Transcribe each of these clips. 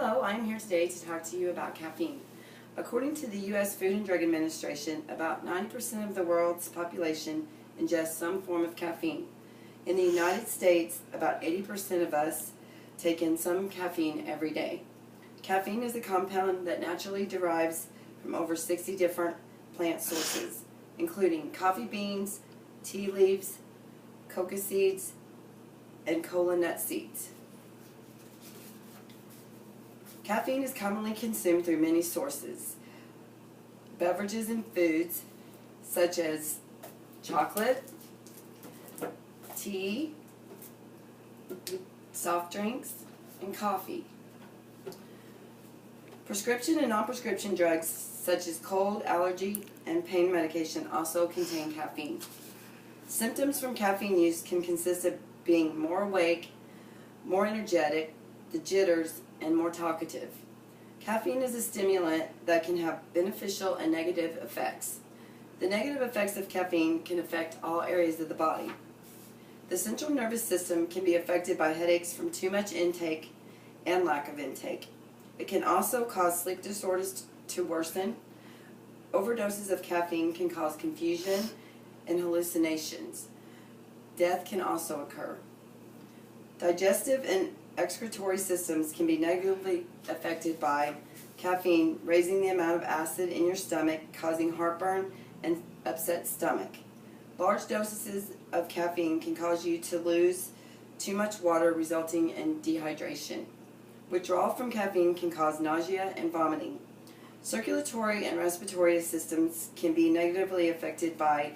Hello, I am here today to talk to you about caffeine. According to the U.S. Food and Drug Administration, about 90% of the world's population ingests some form of caffeine. In the United States, about 80% of us take in some caffeine every day. Caffeine is a compound that naturally derives from over 60 different plant sources, including coffee beans, tea leaves, coca seeds, and cola nut seeds. Caffeine is commonly consumed through many sources. Beverages and foods such as chocolate, tea, soft drinks, and coffee. Prescription and non-prescription drugs such as cold, allergy, and pain medication also contain caffeine. Symptoms from caffeine use can consist of being more awake, more energetic, the jitters, and more talkative. Caffeine is a stimulant that can have beneficial and negative effects. The negative effects of caffeine can affect all areas of the body. The central nervous system can be affected by headaches from too much intake and lack of intake. It can also cause sleep disorders to worsen. Overdoses of caffeine can cause confusion and hallucinations. Death can also occur. Digestive and excretory systems can be negatively affected by caffeine, raising the amount of acid in your stomach, causing heartburn and upset stomach. Large doses of caffeine can cause you to lose too much water, resulting in dehydration. Withdrawal from caffeine can cause nausea and vomiting. Circulatory and respiratory systems can be negatively affected by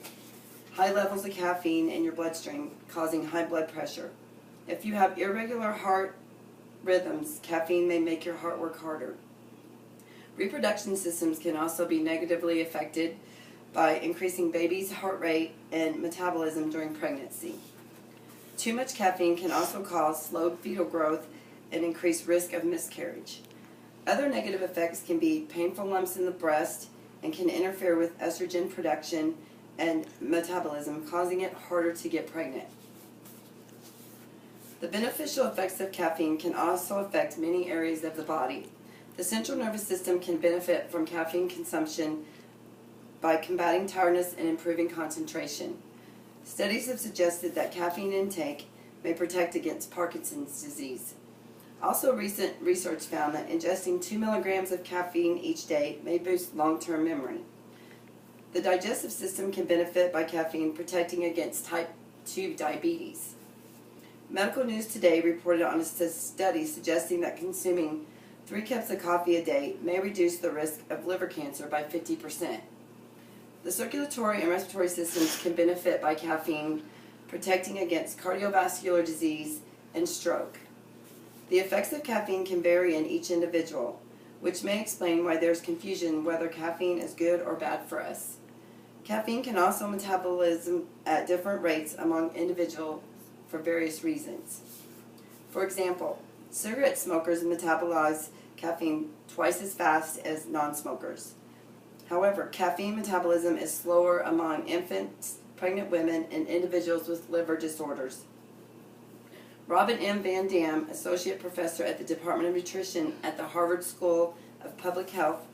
high levels of caffeine in your bloodstream, causing high blood pressure. If you have irregular heart rhythms, caffeine may make your heart work harder. Reproduction systems can also be negatively affected by increasing baby's heart rate and metabolism during pregnancy. Too much caffeine can also cause slowed fetal growth and increased risk of miscarriage. Other negative effects can be painful lumps in the breast and can interfere with estrogen production and metabolism, causing it harder to get pregnant. The beneficial effects of caffeine can also affect many areas of the body. The central nervous system can benefit from caffeine consumption by combating tiredness and improving concentration. Studies have suggested that caffeine intake may protect against Parkinson's disease. Also, recent research found that ingesting 2 milligrams of caffeine each day may boost long-term memory. The digestive system can benefit by caffeine protecting against type 2 diabetes. Medical News Today reported on a study suggesting that consuming 3 cups of coffee a day may reduce the risk of liver cancer by 50%. The circulatory and respiratory systems can benefit by caffeine protecting against cardiovascular disease and stroke. The effects of caffeine can vary in each individual, which may explain why there's confusion whether caffeine is good or bad for us. Caffeine can also metabolism at different rates among individuals for various reasons. For example, cigarette smokers metabolize caffeine twice as fast as non-smokers. However, caffeine metabolism is slower among infants, pregnant women, and individuals with liver disorders. Robin M. Van Dam, Associate Professor at the Department of Nutrition at the Harvard School of Public Health,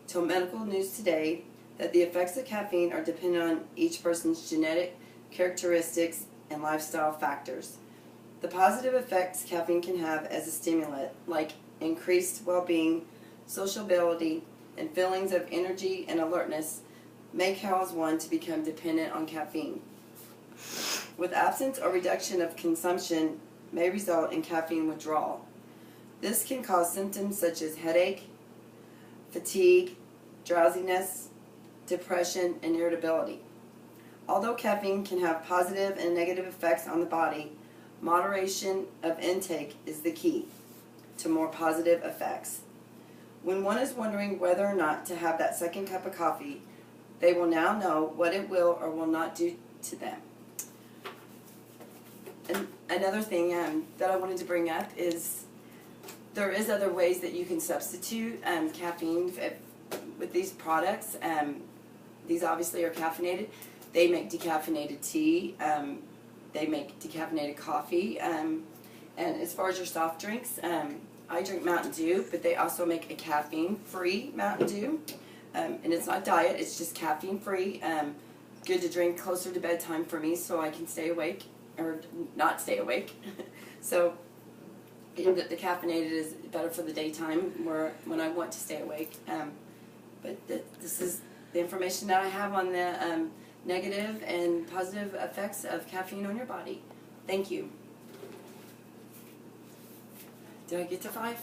told Medical News Today that the effects of caffeine are dependent on each person's genetic characteristics and lifestyle factors. The positive effects caffeine can have as a stimulant, like increased well-being, sociability, and feelings of energy and alertness, may cause one to become dependent on caffeine. With absence or reduction of consumption may result in caffeine withdrawal. This can cause symptoms such as headache, fatigue, drowsiness, depression, and irritability. Although caffeine can have positive and negative effects on the body, moderation of intake is the key to more positive effects. When one is wondering whether or not to have that second cup of coffee, they will now know what it will or will not do to them. And another thing that I wanted to bring up is there is other ways that you can substitute caffeine with these products. These obviously are caffeinated. They make decaffeinated tea. They make decaffeinated coffee. And as far as your soft drinks, I drink Mountain Dew, but they also make a caffeine-free Mountain Dew. And it's not diet, it's just caffeine-free. Good to drink closer to bedtime for me so I can stay awake, or not stay awake. So the caffeinated is better for the daytime when I want to stay awake. But this is the information that I have on the negative and positive effects of caffeine on your body. Thank you. Did I get to 5?